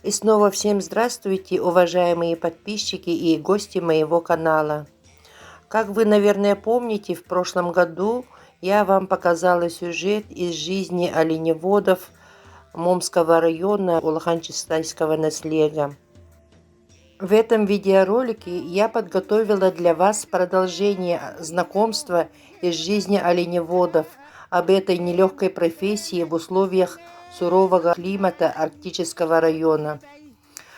И снова всем здравствуйте, уважаемые подписчики и гости моего канала. Как вы, наверное, помните, в прошлом году я вам показала сюжет из жизни оленеводов Момского района Улхан-Чистайского наследия. В этом видеоролике я подготовила для вас продолжение знакомства из жизни оленеводов об этой нелегкой профессии в условиях сурового климата Арктического района.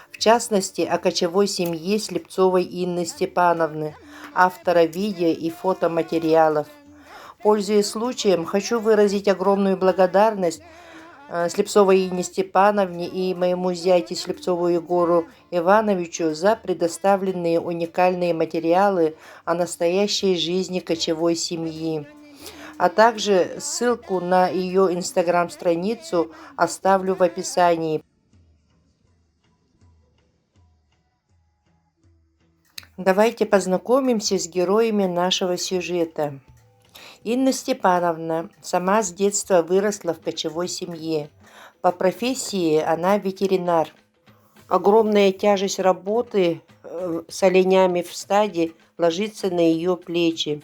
В частности, о кочевой семье Слепцовой Инны Степановны, автора видео и фотоматериалов. Пользуясь случаем, хочу выразить огромную благодарность Слепцовой Инне Степановне и моему зятю Слепцову Егору Ивановичу за предоставленные уникальные материалы о настоящей жизни кочевой семьи. А также ссылку на ее инстаграм-страницу оставлю в описании. Давайте познакомимся с героями нашего сюжета. Инна Степановна сама с детства выросла в кочевой семье. По профессии она ветеринар. Огромная тяжесть работы с оленями в стаде ложится на ее плечи.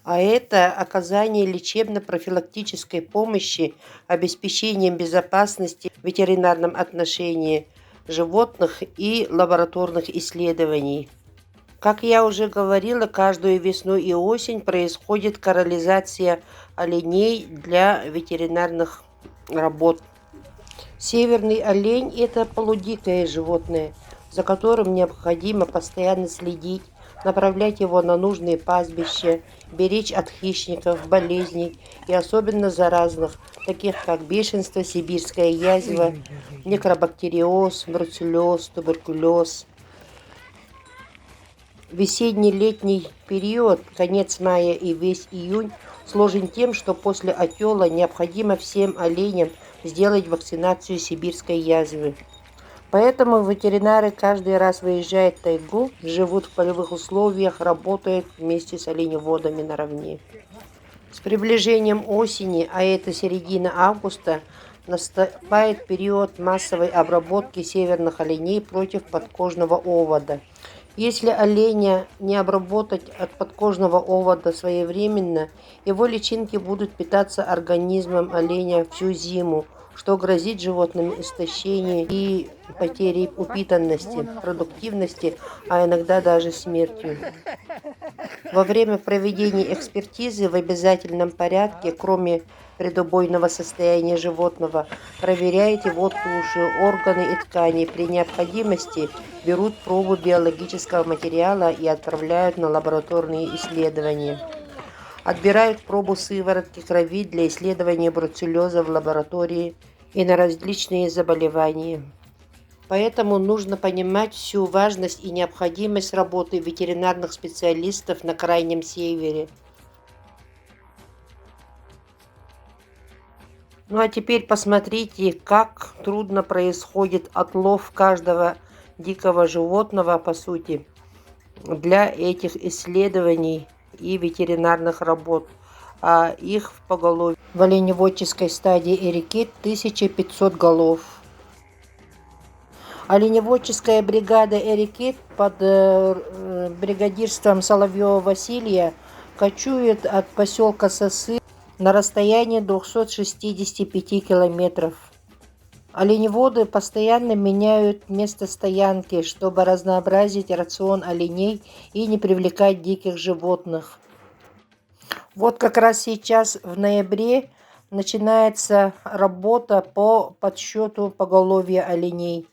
А это оказание лечебно-профилактической помощи, обеспечением безопасности в ветеринарном отношении животных и лабораторных исследований. Как я уже говорила, каждую весну и осень происходит корализация оленей для ветеринарных работ. Северный олень – это полудикое животное, за которым необходимо постоянно следить, направлять его на нужные пастбища, беречь от хищников, болезней и особенно заразных, таких как бешенство, сибирская язва, некробактериоз, бруцеллез, туберкулез. Весенний-летний период, конец мая и весь июнь, сложен тем, что после отела необходимо всем оленям сделать вакцинацию сибирской язвы. Поэтому ветеринары каждый раз выезжают в тайгу, живут в полевых условиях, работают вместе с оленеводами наравне. С приближением осени, а это середина августа, наступает период массовой обработки северных оленей против подкожного овода. Если оленя не обработать от подкожного овода своевременно, его личинки будут питаться организмом оленя всю зиму, что грозит животным истощением и потерей упитанности, продуктивности, а иногда даже смертью. Во время проведения экспертизы в обязательном порядке, кроме предубойного состояния животного, проверяют его туши, органы и ткани. При необходимости берут пробу биологического материала и отправляют на лабораторные исследования. Отбирают пробу сыворотки крови для исследования бруцеллеза в лаборатории и на различные заболевания. Поэтому нужно понимать всю важность и необходимость работы ветеринарных специалистов на Крайнем Севере. Ну а теперь посмотрите, как трудно происходит отлов каждого дикого животного, по сути, для этих исследований и ветеринарных работ. А их в поголовье в оленеводческой стадии эрикет 1500 голов. Оленеводческая бригада эрикет под бригадирством Соловьева Василия кочует от поселка Сосы на расстоянии 265 километров. Оленеводы постоянно меняют место стоянки, чтобы разнообразить рацион оленей и не привлекать диких животных. Вот как раз сейчас, в ноябре, начинается работа по подсчету поголовья оленей.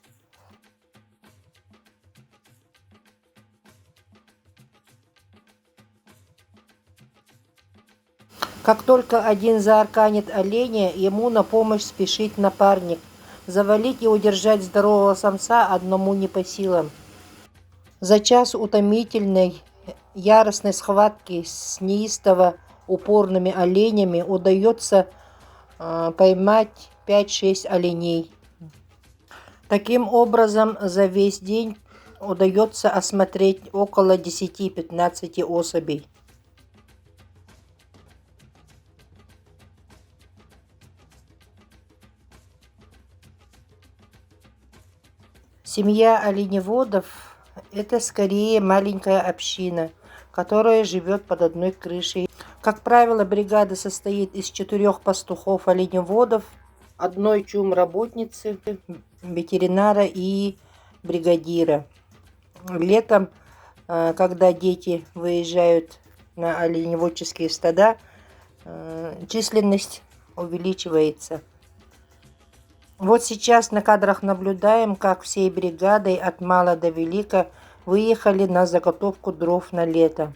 Как только один заарканит оленя, ему на помощь спешит напарник. Завалить и удержать здорового самца одному не по силам. За час утомительной, яростной схватки с неистово упорными оленями удается поймать 5-6 оленей. Таким образом, за весь день удается осмотреть около 10-15 особей. Семья оленеводов – это скорее маленькая община, которая живет под одной крышей. Как правило, бригада состоит из 4 пастухов-оленеводов, одной чум-работницы, ветеринара и бригадира. Летом, когда дети выезжают на оленеводческие стада, численность увеличивается. Вот сейчас на кадрах наблюдаем, как всей бригадой от мала до велика выехали на заготовку дров на лето.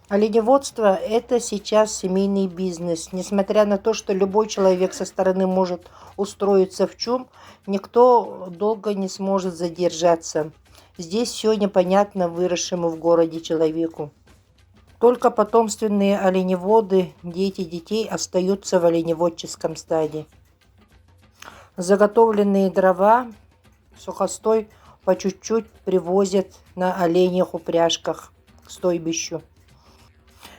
Оленеводство – это сейчас семейный бизнес. Несмотря на то, что любой человек со стороны может устроиться в чум, никто долго не сможет задержаться. Здесь все непонятно выросшему в городе человеку. Только потомственные оленеводы, дети детей, остаются в оленеводческом стаде. Заготовленные дрова, сухостой по чуть-чуть привозят на оленьих упряжках к стойбищу.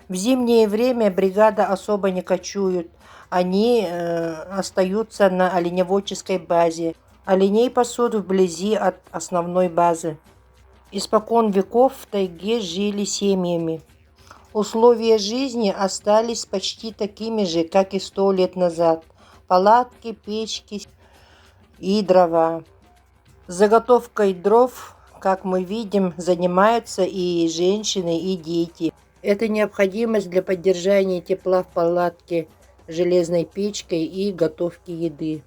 В зимнее время бригада особо не кочует, они остаются на оленеводческой базе. Оленей пасут вблизи от основной базы. Испокон веков в тайге жили семьями. Условия жизни остались почти такими же, как и 100 лет назад. Палатки, печки и дрова. Заготовкой дров, как мы видим, занимаются и женщины, и дети. Это необходимость для поддержания тепла в палатке, железной печкой и готовки еды.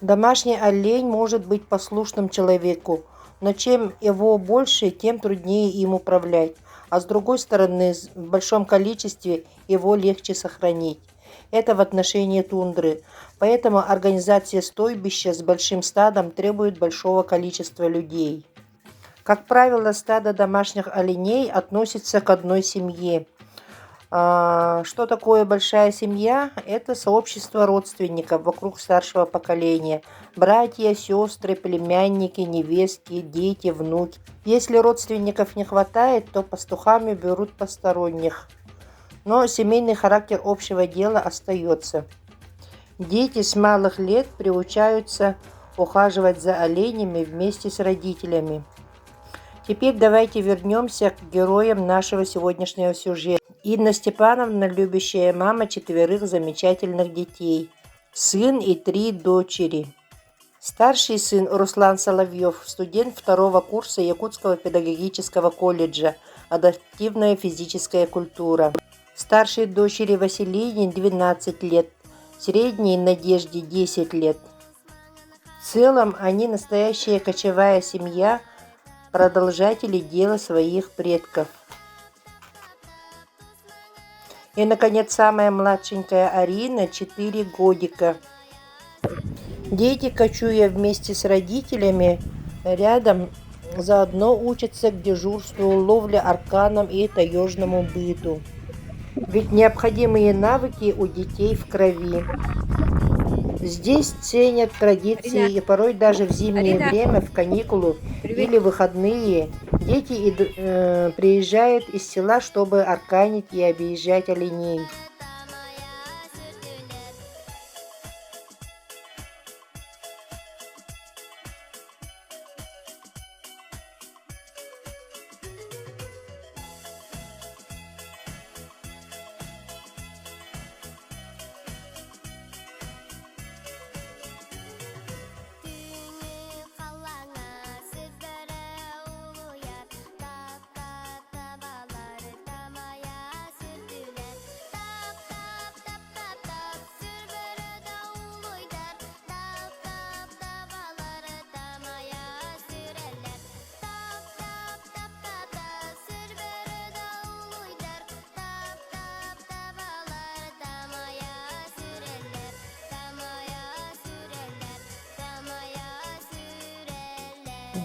Домашний олень может быть послушным человеку, но чем его больше, тем труднее им управлять. А с другой стороны, в большом количестве его легче сохранить. Это в отношении тундры. Поэтому организация стойбища с большим стадом требует большого количества людей. Как правило, стадо домашних оленей относится к одной семье. Что такое большая семья? Это сообщество родственников вокруг старшего поколения. Братья, сестры, племянники, невестки, дети, внуки. Если родственников не хватает, то пастухами берут посторонних. Но семейный характер общего дела остается. Дети с малых лет приучаются ухаживать за оленями вместе с родителями. Теперь давайте вернемся к героям нашего сегодняшнего сюжета. Инна Степановна – любящая мама 4 замечательных детей. Сын и 3 дочери. Старший сын Руслан Соловьев, студент 2 курса Якутского педагогического колледжа, адаптивная физическая культура. Старшей дочери Василине 12 лет, средней Надежде 10 лет. В целом они настоящая кочевая семья, продолжатели дела своих предков. И, наконец, самая младшенькая Арина, 4 годика. Дети, кочуя вместе с родителями, рядом заодно учатся к дежурству, ловле арканам и таежному быту. Ведь необходимые навыки у детей в криви. Здесь ценят традиции, и порой даже в зимнее время, в каникулы или выходные, дети приезжают из села, чтобы арканить и объезжать оленей.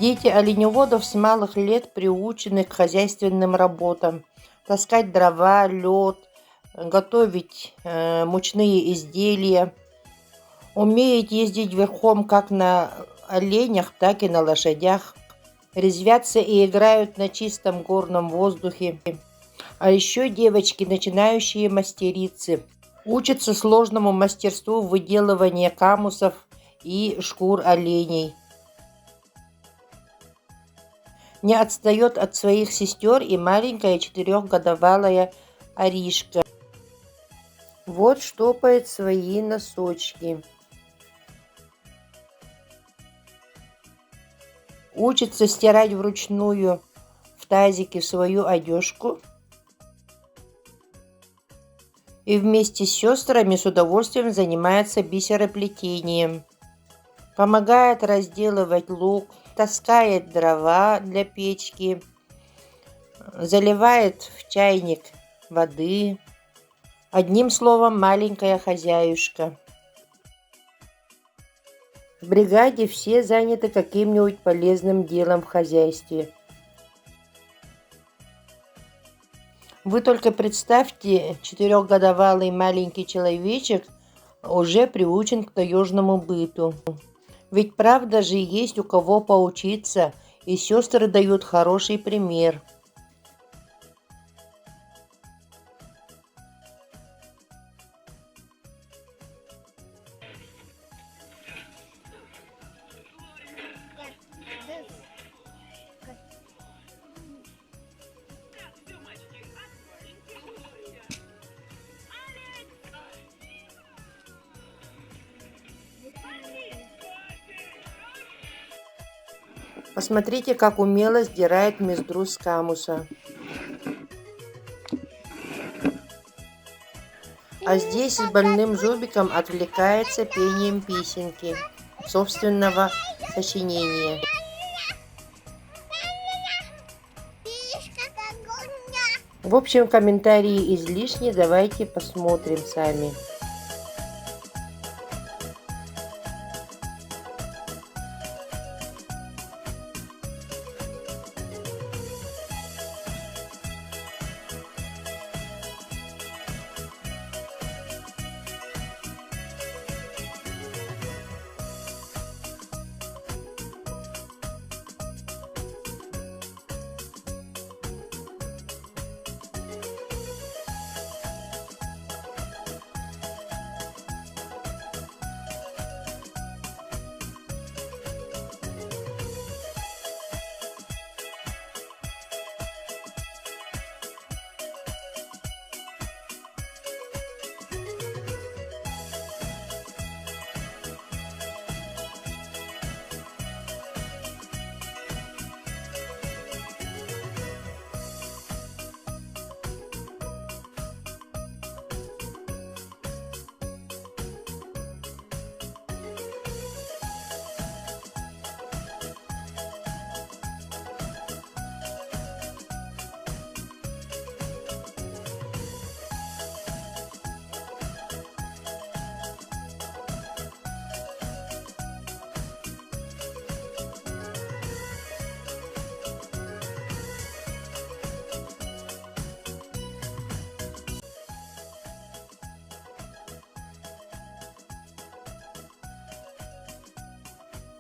Дети оленеводов с малых лет приучены к хозяйственным работам. Таскать дрова, лед, готовить мучные изделия. Умеют ездить верхом как на оленях, так и на лошадях. Резвятся и играют на чистом горном воздухе. А еще девочки, начинающие мастерицы, учатся сложному мастерству выделывания камусов и шкур оленей. Не отстает от своих сестер и маленькая 4-годовалая Аришка. Вот штопает свои носочки. Учится стирать вручную в тазике свою одежку. И вместе с сестрами с удовольствием занимается бисероплетением. Помогает разделывать лук, таскает дрова для печки, заливает в чайник воды. Одним словом, маленькая хозяюшка. В бригаде все заняты каким-нибудь полезным делом в хозяйстве. Вы только представьте, 4-годовалый маленький человечек уже приучен к таежному быту. Ведь правда же есть у кого поучиться, и сестры дают хороший пример. Посмотрите, как умело сдирает мездру с камуса. А здесь с больным зубиком отвлекается пением песенки собственного сочинения. В общем, комментарии излишни, давайте посмотрим сами.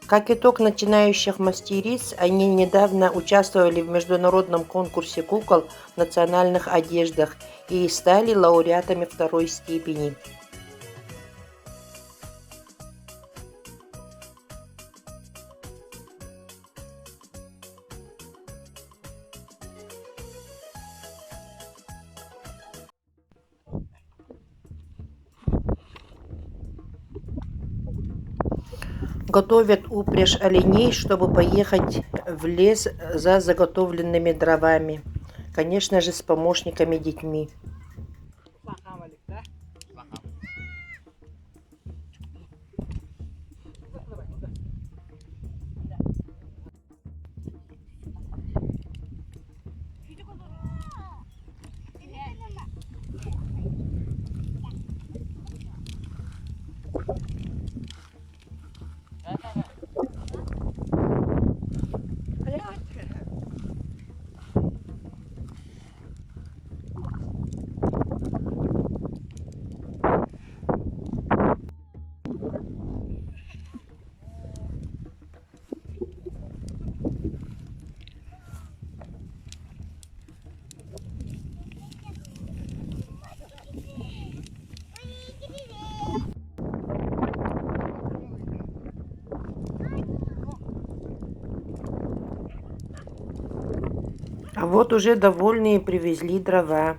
Как итог начинающих мастериц, они недавно участвовали в международном конкурсе кукол в национальных одеждах и стали лауреатами 2-й степени. Готовят упряжь оленей, чтобы поехать в лес за заготовленными дровами. Конечно же, с помощниками детьми. Вот уже довольные привезли дрова.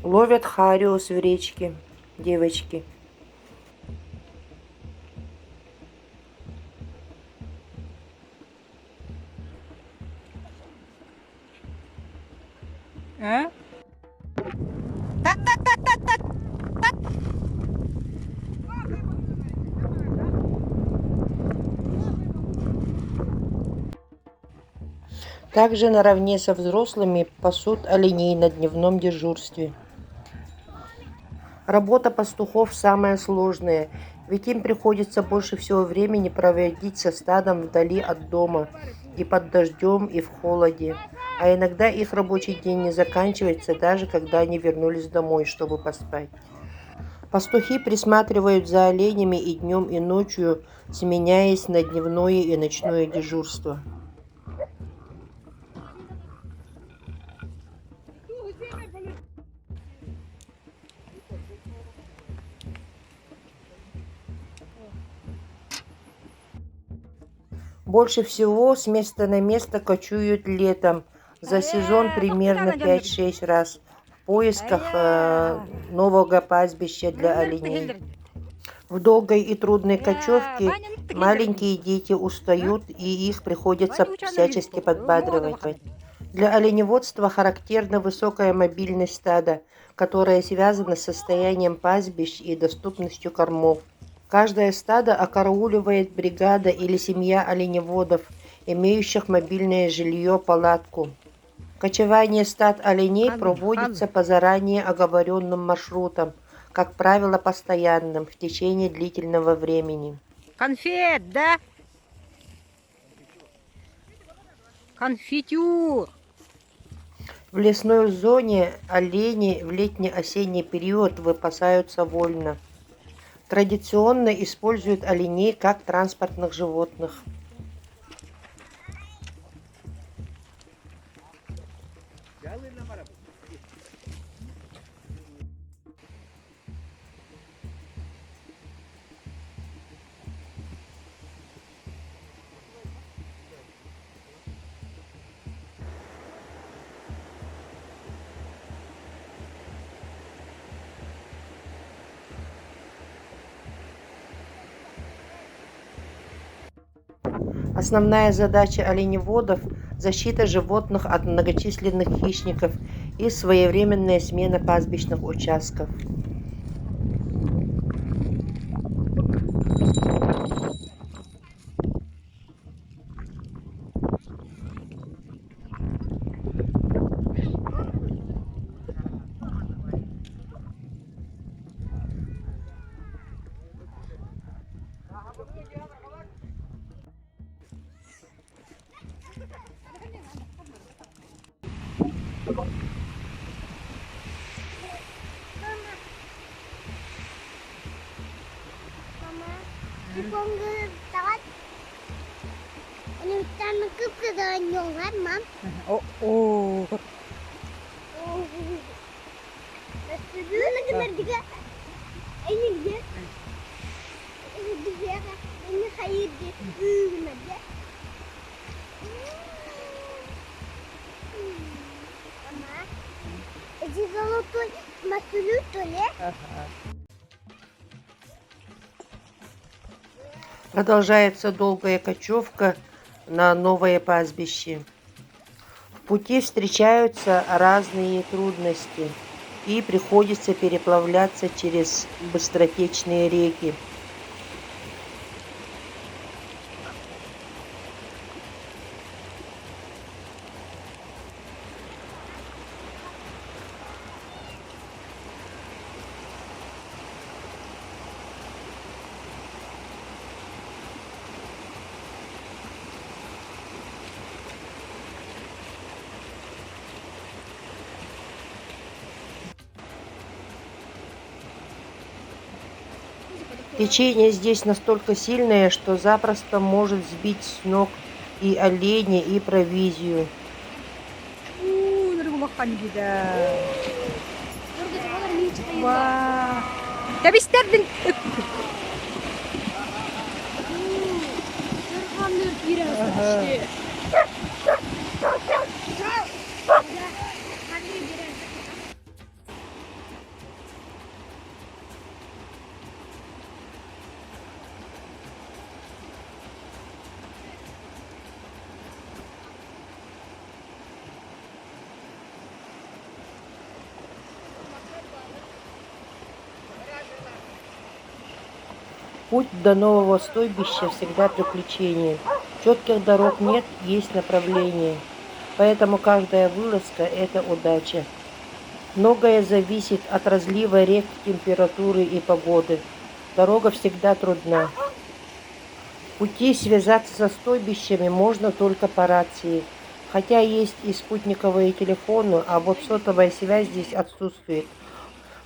Ловят хариус в речке, девочки. А? Также наравне со взрослыми пасут оленей на дневном дежурстве. Работа пастухов самая сложная, ведь им приходится больше всего времени проводить со стадом вдали от дома, и под дождем, и в холоде. А иногда их рабочий день не заканчивается, даже когда они вернулись домой, чтобы поспать. Пастухи присматривают за оленями и днем, и ночью, сменяясь на дневное и ночное дежурство. Больше всего с места на место кочуют летом, за сезон примерно 5-6 раз, в поисках нового пастбища для оленей. В долгой и трудной кочевке маленькие дети устают, и их приходится всячески подбадривать. Для оленеводства характерна высокая мобильность стада, которая связана с состоянием пастбищ и доступностью кормов. Каждое стадо окарауливает бригада или семья оленеводов, имеющих мобильное жилье, палатку. Кочевание стад оленей проводится по заранее оговоренным маршрутам, как правило, постоянным, в течение длительного времени. Конфет, да? Конфетюр. В лесной зоне олени в летне-осенний период выпасаются вольно. Традиционно используют оленей как транспортных животных. Основная задача оленеводов – защита животных от многочисленных хищников и своевременная смена пастбищных участков. Con tao nhưng ta nó cướp cái đời nhung hết mắm. Ồ. Nó cái này juga ini dia. Ini dia kan. Ini kayu dia. Mana? Mama. Эти золотой масулю то ли? Продолжается долгая кочевка на новое пастбище. В пути встречаются разные трудности, и приходится переплавляться через быстротечные реки. Течение здесь настолько сильное, что запросто может сбить с ног и оленя, и провизию. Kandida. Wah. Tapi sterdin. Путь до нового стойбища всегда приключение. Четких дорог нет, есть направление. Поэтому каждая вылазка – это удача. Многое зависит от разлива рек, температуры и погоды. Дорога всегда трудна. Пути связаться со стойбищами можно только по рации. Хотя есть и спутниковые телефоны, а вот сотовая связь здесь отсутствует.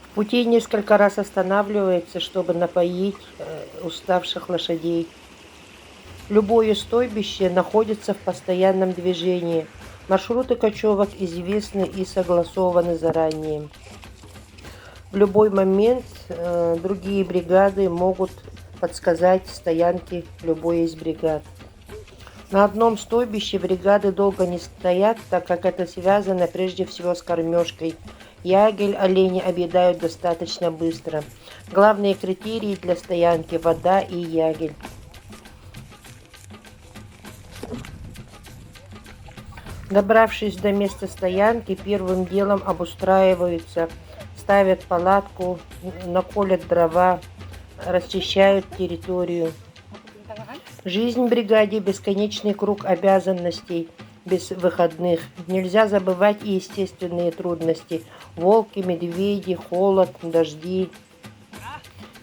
В пути несколько раз останавливается, чтобы напоить уставших лошадей. Любое стойбище находится в постоянном движении. Маршруты кочевок известны и согласованы заранее. В любой момент другие бригады могут подсказать стоянки любой из бригад. На одном стойбище бригады долго не стоят, так как это связано прежде всего с кормежкой. Ягель олени объедают достаточно быстро. Главные критерии для стоянки – вода и ягель. Добравшись до места стоянки, первым делом обустраиваются, ставят палатку, наколят дрова, расчищают территорию. Жизнь в бригаде – бесконечный круг обязанностей без выходных. Нельзя забывать и естественные трудности – волки, медведи, холод, дожди.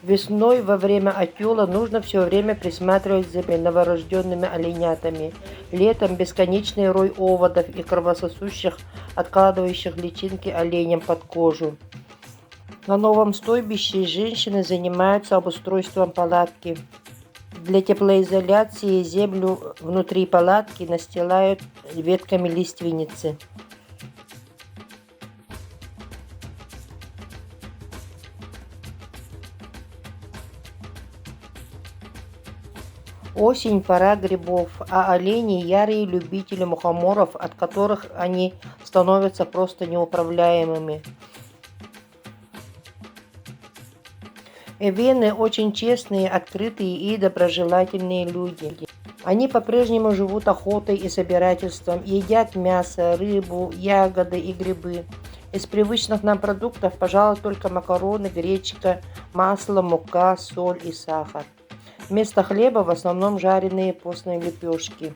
Весной во время отела нужно все время присматривать за новорожденными оленятами. Летом бесконечный рой оводов и кровососущих, откладывающих личинки оленям под кожу. На новом стойбище женщины занимаются обустройством палатки. Для теплоизоляции землю внутри палатки настилают ветками лиственницы. Осень – пора грибов, а олени – ярые любители мухоморов, от которых они становятся просто неуправляемыми. Эвены очень честные, открытые и доброжелательные люди. Они по-прежнему живут охотой и собирательством, едят мясо, рыбу, ягоды и грибы. Из привычных нам продуктов, пожалуй, только макароны, гречка, масло, мука, соль и сахар. Вместо хлеба в основном жареные постные лепешки.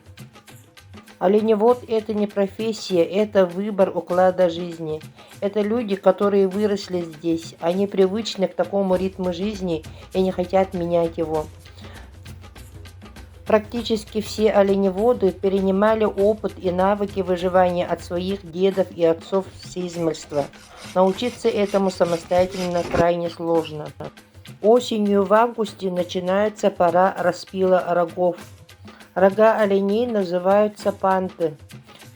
Оленевод – это не профессия, это выбор уклада жизни. Это люди, которые выросли здесь. Они привычны к такому ритму жизни и не хотят менять его. Практически все оленеводы перенимали опыт и навыки выживания от своих дедов и отцов с измальства. Научиться этому самостоятельно крайне сложно. Осенью в августе начинается пора распила рогов. Рога оленей называются панты.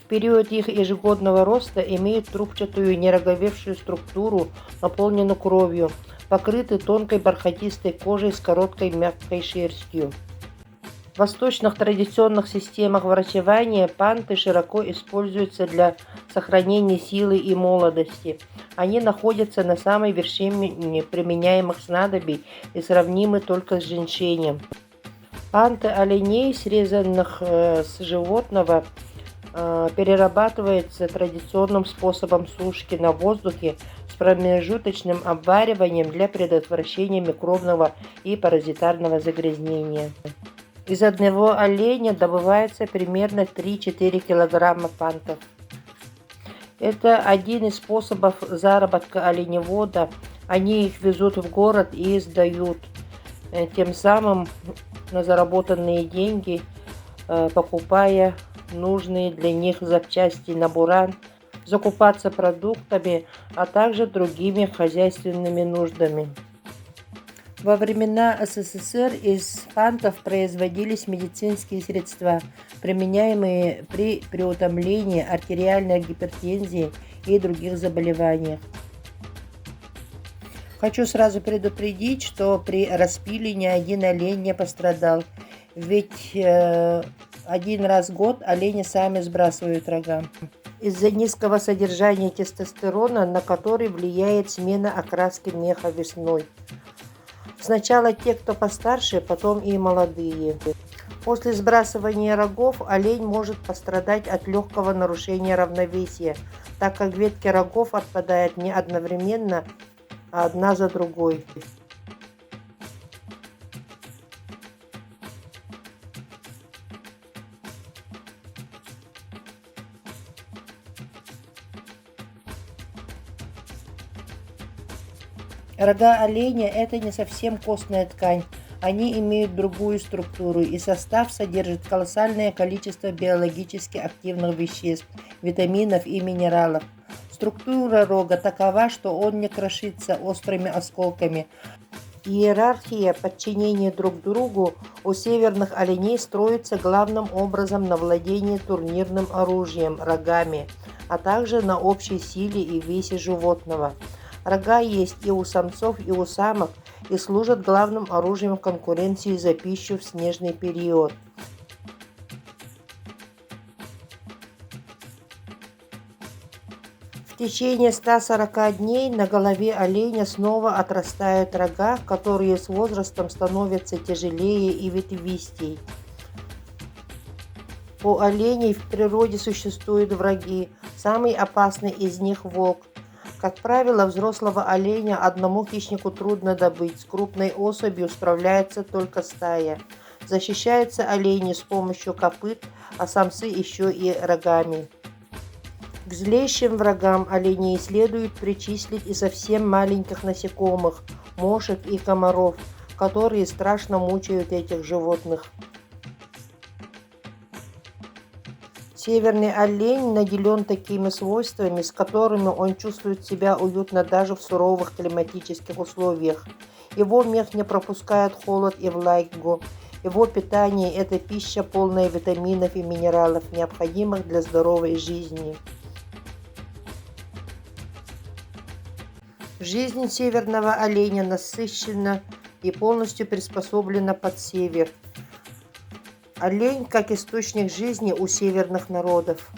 В период их ежегодного роста имеют трубчатую нероговевшую структуру, наполненную кровью, покрыты тонкой бархатистой кожей с короткой мягкой шерстью. В восточных традиционных системах врачевания панты широко используются для сохранения силы и молодости. Они находятся на самой вершине применяемых снадобий и сравнимы только с женьшенем. Панты оленей, срезанных с животного, перерабатываются традиционным способом сушки на воздухе с промежуточным обвариванием для предотвращения микробного и паразитарного загрязнения. Из одного оленя добывается примерно 3-4 килограмма пантов. Это один из способов заработка оленевода. Они их везут в город и сдают. Тем самым на заработанные деньги, покупая нужные для них запчасти на буран, закупаться продуктами, а также другими хозяйственными нуждами. Во времена СССР из пантов производились медицинские средства, применяемые при преутомлении, артериальной гипертензии и других заболеваниях. Хочу сразу предупредить, что при распиле ни один олень не пострадал, ведь один раз в год олени сами сбрасывают рога. Из-за низкого содержания тестостерона, на который влияет смена окраски меха весной. Сначала те, кто постарше, потом и молодые. После сбрасывания рогов олень может пострадать от легкого нарушения равновесия, так как ветки рогов отпадают не одновременно, а одна за другой. Рога оленя – это не совсем костная ткань, они имеют другую структуру, и состав содержит колоссальное количество биологически активных веществ, витаминов и минералов. Структура рога такова, что он не крошится острыми осколками. Иерархия подчинения друг другу у северных оленей строится главным образом на владении турнирным оружием – рогами, а также на общей силе и весе животного. Рога есть и у самцов, и у самок, и служат главным оружием в конкуренции за пищу в снежный период. В течение 140 дней на голове оленя снова отрастают рога, которые с возрастом становятся тяжелее и ветвистей. У оленей в природе существуют враги, самый опасный из них – волк. Как правило, взрослого оленя одному хищнику трудно добыть, с крупной особью справляется только стая. Защищаются олени с помощью копыт, а самцы еще и рогами. К злейшим врагам оленей следует причислить и совсем маленьких насекомых, мошек и комаров, которые страшно мучают этих животных. Северный олень наделен такими свойствами, с которыми он чувствует себя уютно даже в суровых климатических условиях. Его мех не пропускает холод и влагу. Его питание – это пища, полная витаминов и минералов, необходимых для здоровой жизни. Жизнь северного оленя насыщена и полностью приспособлена под север. Олень как источник жизни у северных народов.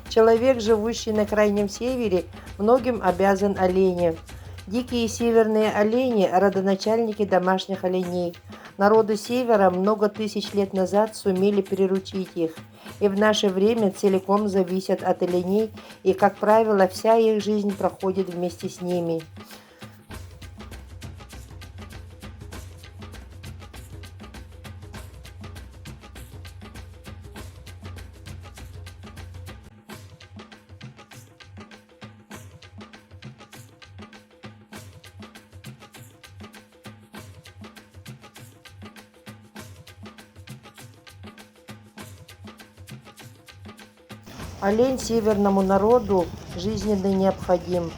Человек, живущий на крайнем севере, многим обязан оленям. Дикие северные олени – родоначальники домашних оленей. Народы севера много тысяч лет назад сумели приручить их, и в наше время целиком зависят от оленей, и, как правило, вся их жизнь проходит вместе с ними. Олень северному народу жизненно необходим.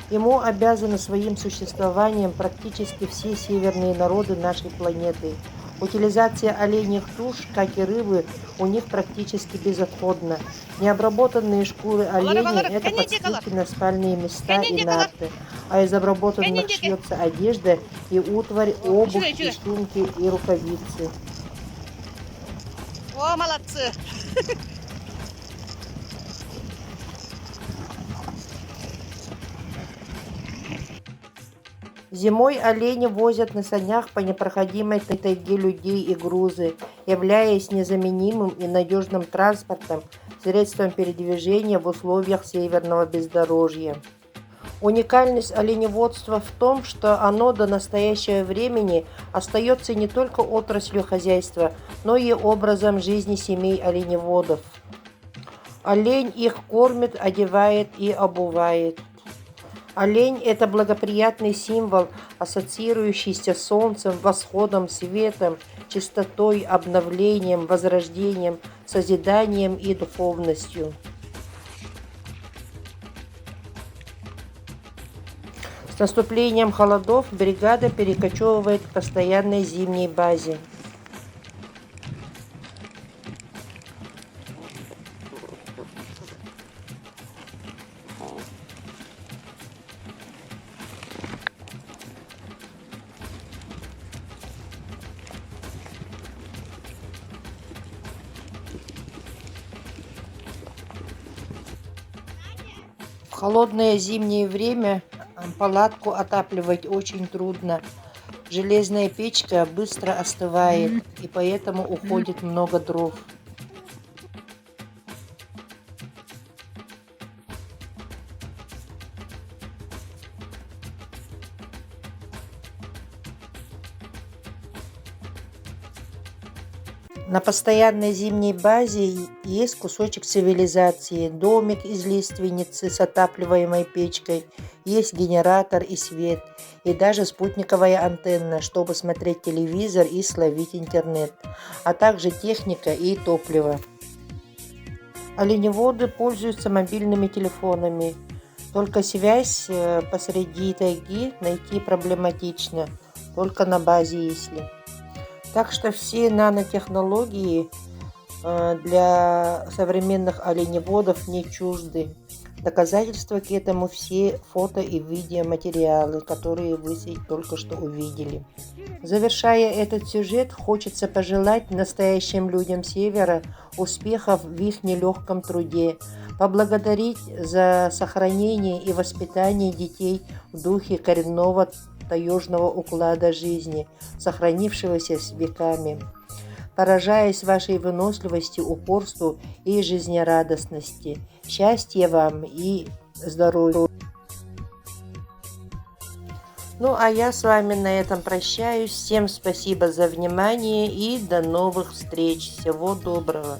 Ему обязаны своим существованием практически все северные народы нашей планеты. Утилизация оленьих туш, как и рыбы, у них практически безотходна. Необработанные шкуры оленей – это подстилки на спальные места и нарты, а из обработанных шьется одежда и утварь, обувь, и сумки, и рукавицы. О, молодцы! Зимой олени возят на санях по непроходимой тайге людей и грузы, являясь незаменимым и надежным транспортом, средством передвижения в условиях северного бездорожья. Уникальность оленеводства в том, что оно до настоящего времени остается не только отраслью хозяйства, но и образом жизни семей оленеводов. Олень их кормит, одевает и обувает. Олень – это благоприятный символ, ассоциирующийся с солнцем, восходом, светом, чистотой, обновлением, возрождением, созиданием и духовностью. С наступлением холодов бригада перекочевывает к постоянной зимней базе. В холодное зимнее время палатку отапливать очень трудно. Железная печка быстро остывает, и поэтому уходит много дров. На постоянной зимней базе есть кусочек цивилизации, домик из лиственницы с отапливаемой печкой, есть генератор и свет, и даже спутниковая антенна, чтобы смотреть телевизор и словить интернет, а также техника и топливо. Оленеводы пользуются мобильными телефонами, только связь посреди тайги найти проблематично, только на базе если. Так что все нанотехнологии для современных оленеводов не чужды. Доказательства к этому все фото и видеоматериалы, которые вы только что увидели. Завершая этот сюжет, хочется пожелать настоящим людям Севера успехов в их нелегком труде, поблагодарить за сохранение и воспитание детей в духе коренного таежного уклада жизни, сохранившегося с веками. Поражаясь вашей выносливости, упорству и жизнерадостности. Счастья вам и здоровья. Ну, а я с вами на этом прощаюсь. Всем спасибо за внимание и до новых встреч. Всего доброго.